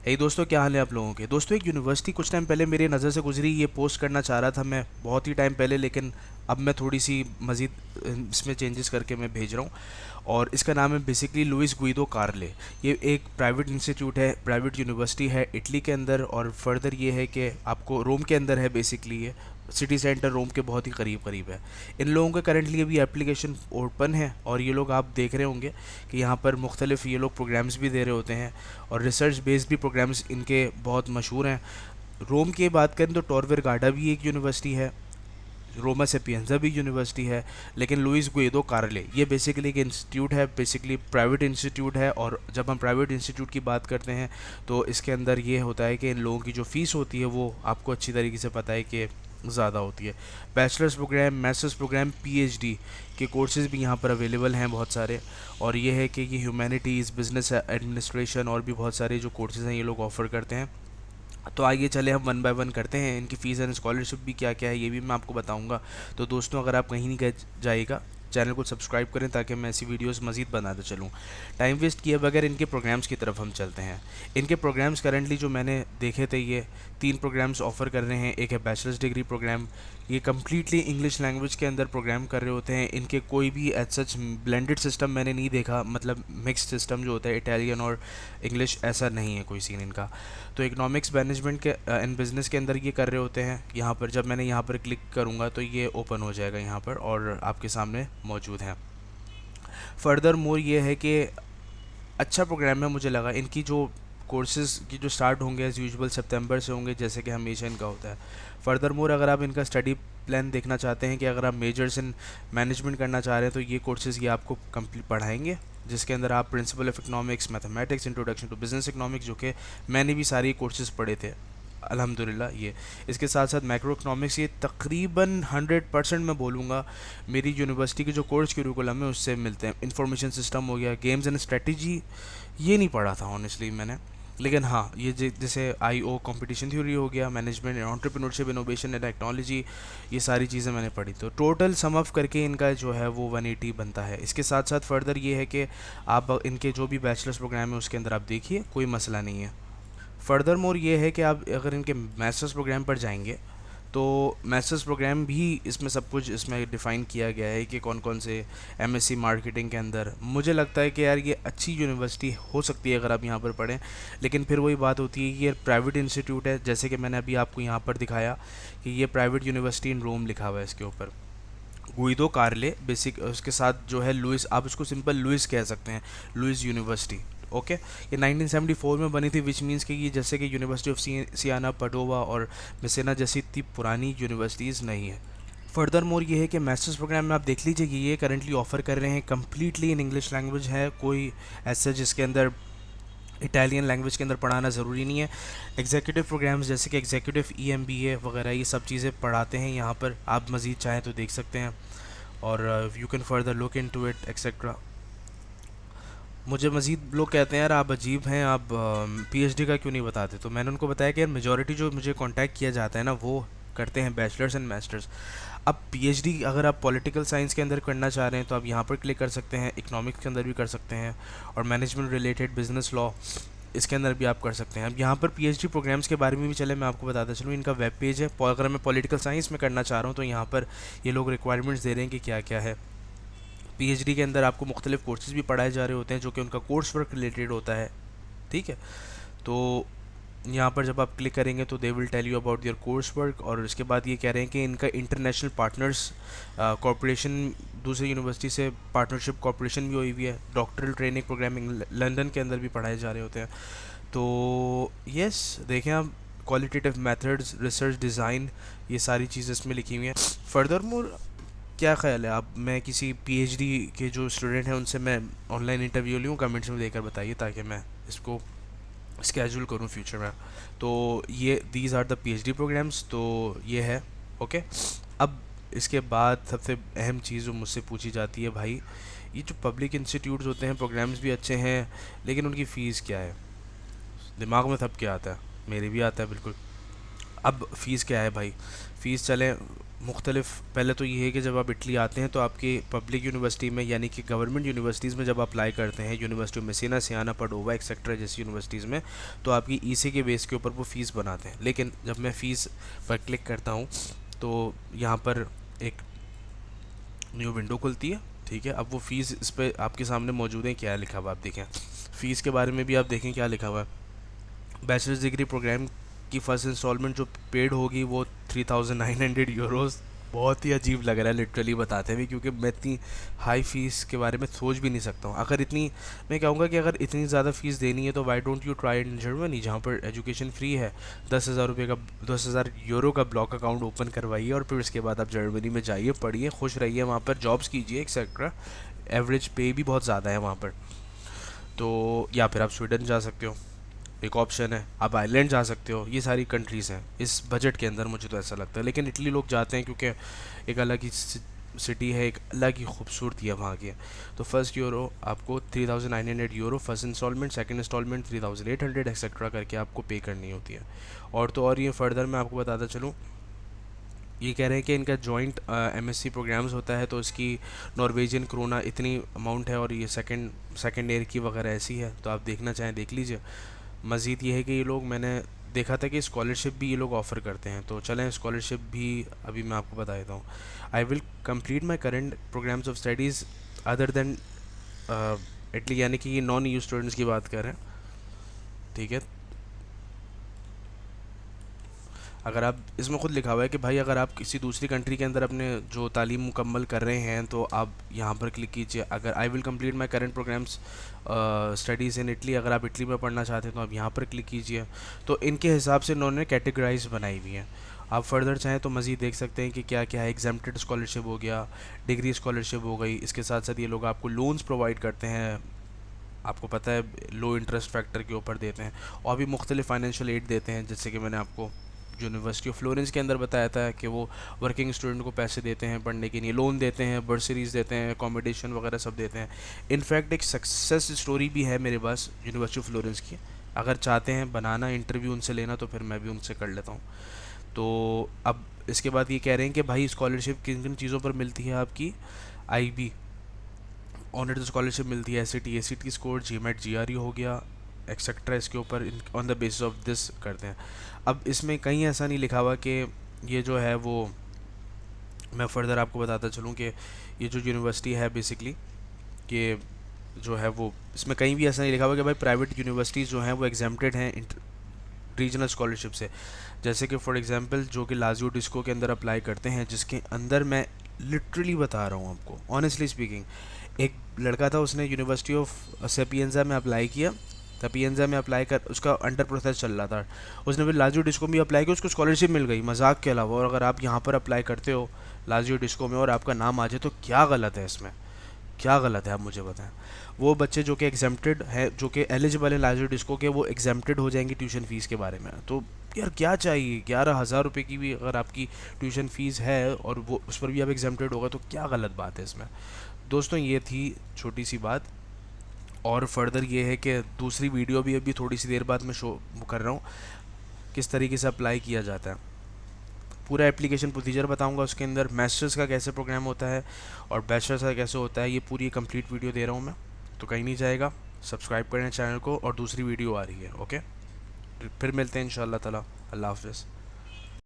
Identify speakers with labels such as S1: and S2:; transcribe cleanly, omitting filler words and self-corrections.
S1: हे दोस्तों, क्या हाल है आप लोगों के। दोस्तों, एक यूनिवर्सिटी कुछ टाइम पहले मेरी नज़र से गुजरी, ये पोस्ट करना चाह रहा था मैं बहुत ही टाइम पहले, लेकिन अब मैं थोड़ी सी मज़ीद इसमें चेंजेस करके मैं भेज रहा हूँ। और इसका नाम है बेसिकली लुइस गुइदो कार्ले। ये एक प्राइवेट इंस्टीट्यूट है, प्राइवेट यूनिवर्सिटी है इटली के अंदर। और फर्दर ये है कि आपको रोम के अंदर है, बेसिकली ये सिटी सेंटर रोम के बहुत ही करीब करीब है। इन लोगों का करंटली अभी एप्लीकेशन ओपन है, और ये लोग आप देख रहे होंगे कि यहाँ पर मुख्तलिफ ये लोग प्रोग्राम्स भी दे रहे होते हैं, और रिसर्च बेस्ड भी प्रोग्राम्स इनके बहुत मशहूर हैं। रोम की बात करें तो टॉर वर्गाडा भी एक यूनिवर्सिटी है, रोमा सेपियंजा भी यूनिवर्सिटी है, लेकिन लुइस गुइदो कार्ले ये बेसिकली एक इंस्टीट्यूट है, बेसिकली प्राइवेट इंस्टीट्यूट है। और जब हम प्राइवेट इंस्टीट्यूट की बात करते हैं तो इसके अंदर ये होता है कि इन लोगों की जो फ़ीस होती है वो आपको अच्छी तरीके से पता है कि ज़्यादा होती है। Bachelors programme, masters programme, PhD के कोर्सेज़ भी यहाँ पर अवेलेबल हैं बहुत सारे। और ये है कि ये ह्यूमैनिटीज़, बिजनेस एडमिनिस्ट्रेशन और भी बहुत सारे जो कोर्सेज़ हैं ये लोग ऑफ़र करते हैं। तो आइए चले हम वन बाय वन करते हैं। इनकी फ़ीस एंड स्कॉलरशिप भी क्या क्या है ये भी मैं आपको बताऊंगा। तो दोस्तों, अगर आप कहीं नहीं गए जाइएगा, चैनल को सब्सक्राइब करें ताकि मैं ऐसी वीडियोस मज़ीद बनाते चलूँ। टाइम वेस्ट किए बगैर इनके प्रोग्राम्स की तरफ हम चलते हैं। इनके प्रोग्राम्स करंटली जो मैंने देखे थे, ये 3 प्रोग्राम्स ऑफ़र कर रहे हैं। एक है बैचलर्स डिग्री प्रोग्राम, ये कम्प्लीटली इंग्लिश लैंग्वेज के अंदर प्रोग्राम कर रहे होते हैं। इनके कोई भी एज सच ब्लेंडेड सिस्टम मैंने नहीं देखा, मतलब मिक्स सिस्टम जो होता है इटालियन और इंग्लिश, ऐसा नहीं है कोई सीन इनका। तो इकोनॉमिक्स मैनेजमेंट के एंड बिजनेस के अंदर ये कर रहे होते हैं। यहाँ पर जब मैंने यहाँ पर क्लिक करूँगा तो ये ओपन हो जाएगा यहाँ पर, और आपके सामने मौजूद हैं। फर्दर मोर ये है कि अच्छा प्रोग्राम है, मुझे लगा। इनकी जो कोर्सेज़ की जो स्टार्ट होंगे एज़ यूजुअल सितंबर से होंगे, जैसे कि हमेशा इनका होता है। फर्दर मोर अगर आप इनका स्टडी प्लान देखना चाहते हैं कि अगर आप मेजर्स इन मैनेजमेंट करना चाह रहे हैं तो ये कोर्सेज़ ये आपको कंप्लीट पढ़ाएंगे, जिसके अंदर आप principle of economics, mathematics, introduction to business economics, जो कि मैंने भी सारी कोर्सेज़ पढ़े थे अल्हम्दुलिल्लाह। ये इसके साथ साथ मैक्रो इकोनॉमिक्स, ये तकरीबन 100% मैं बोलूँगा मेरी यूनिवर्सिटी के जो कोर्स करिकुलम है उससे मिलते हैं। इंफॉर्मेशन सिस्टम हो गया, गेम्स एंड स्ट्रेटजी, ये नहीं पढ़ा था ऑनेस्टली मैंने, लेकिन हाँ ये जैसे IO कंपटीशन थ्योरी हो गया, management, entrepreneurship, innovation and technology, ये सारी चीज़ें मैंने पढ़ी। तो टोटल सम अप करके इनका जो है वो 180 बनता है। इसके साथ साथ फर्दर ये है कि आप इनके जो भी बैचलर्स प्रोग्राम है उसके अंदर आप देखिए, कोई मसला नहीं है। फर्दर मोर ये है कि आप अगर इनके मास्टर्स प्रोग्राम पर जाएंगे तो मास्टर्स प्रोग्राम भी इसमें सब कुछ इसमें डिफ़ाइन किया गया है कि कौन कौन से MSc मार्केटिंग के अंदर। मुझे लगता है कि यार ये अच्छी यूनिवर्सिटी हो सकती है अगर आप यहाँ पर पढ़ें, लेकिन फिर वही बात होती है कि ये प्राइवेट इंस्टीट्यूट है, जैसे कि मैंने अभी आपको यहाँ पर दिखाया कि ये प्राइवेट यूनिवर्सिटी इन रोम लिखा हुआ है इसके ऊपर, गुइदो कार्ले बेसिक। उसके साथ जो है लुइस, आप उसको सिंपल लुइस कह सकते हैं, लुइस यूनिवर्सिटी। ओके, ये 1974 में बनी थी, विच मीन्स कि ये जैसे कि यूनिवर्सिटी ऑफ सियाना, पडोवा और मेसेना जैसी इतनी पुरानी यूनिवर्सिटीज़ नहीं है। फर्दर मोर ये है कि मास्टर्स प्रोग्राम में आप देख लीजिए कि ये करंटली ऑफ़र कर रहे हैं कम्प्लीटली इन इंग्लिश लैंग्वेज है, कोई ऐसा जिसके अंदर इटालियन लैंग्वेज के अंदर पढ़ाना ज़रूरी नहीं है। एग्जीक्यूटिव प्रोग्राम्स जैसे कि एग्जीक्यूटिव EMBA वगैरह ये सब चीज़ें पढ़ाते हैं यहाँ पर, आप मज़ीद चाहें तो देख सकते हैं, और you can further look into it etcetera. मुझे मज़ीद लोग कहते हैं यार आप अजीब हैं, आप PhD का क्यों नहीं बताते। तो मैंने उनको बताया कि यार मेजॉरिटी जो मुझे कांटेक्ट किया जाता है ना वो करते हैं बैचलर्स एंड मास्टर्स। अब PhD अगर आप पॉलिटिकल साइंस के अंदर करना चाह रहे हैं तो आप यहाँ पर क्लिक कर सकते हैं, इकोनॉमिक्स के अंदर भी कर सकते हैं, और मैनेजमेंट रिलेटेड बिजनेस लॉ इसके अंदर भी आप कर सकते हैं। अब यहाँ पर PhD प्रोग्राम्स के बारे में भी चले मैं आपको बताता चलूँ। इनका वेब पेज है, अगर मैं पॉलिटिकल साइंस में करना चाह रहा हूँ तो यहाँ पर ये लोग रिक्वायरमेंट्स दे रहे हैं कि क्या क्या है। PhD के अंदर आपको मुख्तलिफ कोर्सेज भी पढ़ाए जा रहे होते हैं जो कि उनका कोर्स वर्क रिलेटेड होता है, ठीक है। तो यहाँ पर जब आप क्लिक करेंगे तो they will tell you about their course work, और इसके बाद ये कह रहे हैं कि इनका इंटरनेशनल पार्टनर्स कॉरपोरेशन, दूसरी यूनिवर्सिटी से पार्टनरशिप कॉरपोरेशन भी हुई हुई है। डॉक्टरल ट्रेनिंग प्रोग्रामिंग लंदन के अंदर भी पढ़ाए जा रहे होते हैं। तो यस, देखें आप, क्वालिटेटिव मेथड्स, रिसर्च डिज़ाइन, ये सारी चीज़ें इसमें लिखी हुई हैं। फर्दर मोर क्या ख्याल है आप, मैं किसी PhD के जो स्टूडेंट हैं उनसे मैं ऑनलाइन इंटरव्यू लूँ, कमेंट्स में देकर बताइए ताकि मैं इसको स्केड्यूल करूँ फ्यूचर में। तो ये these are the PhD programmes, तो ये है। ओके, अब इसके बाद सबसे अहम चीज़ जो मुझसे पूछी जाती है, भाई ये जो पब्लिक इंस्टीट्यूट्स होते हैं प्रोग्राम्स भी अच्छे हैं लेकिन उनकी फ़ीस क्या है। दिमाग में सब क्या आता है, मेरे भी आता है बिल्कुल। अब फ़ीस क्या है भाई, फ़ीस चलें मुख्तलिफ, पहले तो ये है कि जब आप इटली आते हैं तो आपकी पब्लिक यूनिवर्सिटी में यानी कि गवर्नमेंट यूनिवर्सिटीज़ में जब अप्लाई करते हैं, यूनिवर्सिटी में मेसिना, सियाना, पडोवा एक्सेट्रा जैसी यूनिवर्सिटीज़ में, तो आपकी ईसी के बेस के ऊपर वो फ़ीस बनाते हैं। लेकिन जब मैं फ़ीस पर क्लिक करता हूँ तो यहाँ पर एक न्यू विंडो खुलती है। ठीक है, अब वो फ़ीस इस पर आपके सामने मौजूद है, क्या लिखा हुआ आप देखें। फ़ीस के बारे में भी आप देखें क्या लिखा हुआ है। बैचलर्स डिग्री प्रोग्राम की फ़र्स्ट इंस्टॉलमेंट जो पेड होगी वो 3,900 यूरोज़। बहुत ही अजीब लग रहा है लिटरली बताते हुए, क्योंकि मैं इतनी हाई फ़ीस के बारे में सोच भी नहीं सकता हूँ। अगर इतनी, मैं कहूँगा कि अगर इतनी ज़्यादा फ़ीस देनी है तो why don't you try in Germany, जहाँ पर एजुकेशन फ्री है। 10,000 रुपये का, 10,000 यूरो का ब्लॉक अकाउंट ओपन करवाइए और फिर उसके बाद आप जर्मनी में जाइए, पढ़िए, खुश रहिए, वहाँ पर जॉब्स कीजिए एक्सेट्रा। एवरेज पे भी बहुत ज़्यादा है वहाँ पर। तो या फिर आप स्वीडन जा सकते हो, एक ऑप्शन है। आप आइलैंड जा सकते हो। ये सारी कंट्रीज़ हैं इस बजट के अंदर, मुझे तो ऐसा लगता है। लेकिन इटली लोग जाते हैं क्योंकि एक अलग ही सिटी है, एक अलग ही खूबसूरती है वहाँ की। तो फर्स्ट यूरो आपको 3,900 euro first instalment, second instalment 3,800 etcetera करके आपको पे करनी होती है। और तो और ये फर्दर मैं आपको बताता चलूँ, ये कह रहे हैं कि इनका जॉइंट एमएससी प्रोग्राम्स होता है, तो इसकी नॉर्वेजियन क्रोना इतनी अमाउंट है, और ये सेकंड ईयर की वगैरह ऐसी है। तो आप देखना चाहें देख लीजिए। मज़ीद ये है कि ये लोग, मैंने देखा था कि स्कॉलरशिप भी ये लोग ऑफ़र करते हैं, तो चलें स्कॉलरशिप भी अभी मैं आपको बता देता हूँ। I will complete my current programmes of studies other than Italy, यानी कि ये नॉन यू स्टूडेंट्स की बात कर रहे हैं। ठीक है, अगर आप, इसमें खुद लिखा हुआ है कि भाई अगर आप किसी दूसरी कंट्री के अंदर अपने जो तालीम मुकम्मल कर रहे हैं तो आप यहाँ पर क्लिक कीजिए। अगर I will complete my current programmes studies in Italy, अगर आप इटली में पढ़ना चाहते हैं तो आप यहाँ पर क्लिक कीजिए। तो इनके हिसाब से इन्होंने कैटेगराइज बनाई हुई हैं। आप फर्दर चाहें तो मज़ीद देख सकते हैं कि क्या क्या है। एग्जाम्प्टेड स्कॉलरशिप हो गया, डिग्री स्कॉलरशिप हो गई, इसके साथ साथ ये लोग आपको लोन्स प्रोवाइड करते हैं, आपको पता है लो इंटरेस्ट फैक्टर के ऊपर देते हैं। और भी मुख्तलिफ फाइनेंशियल एड देते हैं, जैसे कि मैंने आपको यूनिवर्सिटी ऑफ फ्लोरेंस के अंदर बताया था कि वो वर्किंग स्टूडेंट को पैसे देते हैं पढ़ने के लिए, लोन देते हैं, बर्सरीज देते हैं, अकोमोडेशन वगैरह सब देते हैं। इनफैक्ट एक सक्सेस स्टोरी भी है मेरे पास यूनिवर्सिटी ऑफ फ्लोरेंस की। अगर चाहते हैं बनाना, इंटरव्यू उनसे लेना, तो फिर मैं भी उनसे कर लेता हूँ। तो अब इसके बाद ये कह रहे हैं कि भाई स्कॉलरशिप किन किन चीज़ों पर मिलती है आपकी। आईबी ऑनर स्कॉलरशिप मिलती है, एसीटी स्कोर, जीमेट जीआरई हो गया एक्सेट्रा, इसके ऊपर on the basis of this करते हैं। अब इसमें कहीं ऐसा नहीं लिखा हुआ कि ये जो है वो, मैं फर्दर आपको बताता चलूँ कि ये जो यूनिवर्सिटी है बेसिकली, कि जो है वो, इसमें कहीं भी ऐसा नहीं लिखा हुआ कि भाई प्राइवेट यूनिवर्सिटीज़ जो हैं वो एग्जाम्प्टेड हैं रीजनल स्कॉलरशिप से। जैसे कि फॉर एग्जांपल जो कि लाजियो डिस्को के अंदर अप्लाई करते हैं, जिसके अंदर मैं लिटरली बता रहा हूँ आपको, ऑनेस्टली स्पीकिंग, एक लड़का था, उसने यूनिवर्सिटी ऑफ सेपियंजा में अप्लाई किया। सेपियंजा में अप्लाई कर, उसका अंडर प्रोसेस चल रहा था, उसने फिर लाजियो डिस्को में अप्लाई किया, उसको स्कॉलरशिप मिल गई मजाक के अलावा। और अगर आप यहाँ पर अप्लाई करते हो लाजियो डिस्को में और आपका नाम आ जाए तो क्या गलत है इसमें, क्या गलत है आप मुझे बताएं। वो बच्चे जो कि एग्जेम्प्टेड है, जो कि एलिजिबल है लाजियो डिस्को के, वो एग्जेम्प्टेड हो जाएंगे ट्यूशन फ़ीस के बारे में। तो यार क्या चाहिए, 11,000 रुपये की भी अगर आपकी ट्यूशन फ़ीस है और वो उस पर भी आप एग्जेम्प्टेड होगा, तो क्या गलत बात है इसमें। दोस्तों ये थी छोटी सी बात। और फर्दर ये है कि दूसरी वीडियो भी अभी थोड़ी सी देर बाद मैं शो कर रहा हूँ, किस तरीके से अप्लाई किया जाता है। पूरा एप्लीकेशन प्रोसीजर बताऊंगा, उसके अंदर मास्टर्स का कैसे प्रोग्राम होता है और बैचलर्स का कैसे होता है, ये पूरी कंप्लीट वीडियो दे रहा हूँ मैं। तो कहीं नहीं जाएगा, सब्सक्राइब करें चैनल को, और दूसरी वीडियो आ रही है। ओके, फिर मिलते हैं इंशाल्लाह ताला। अल्लाह हाफ़िज़।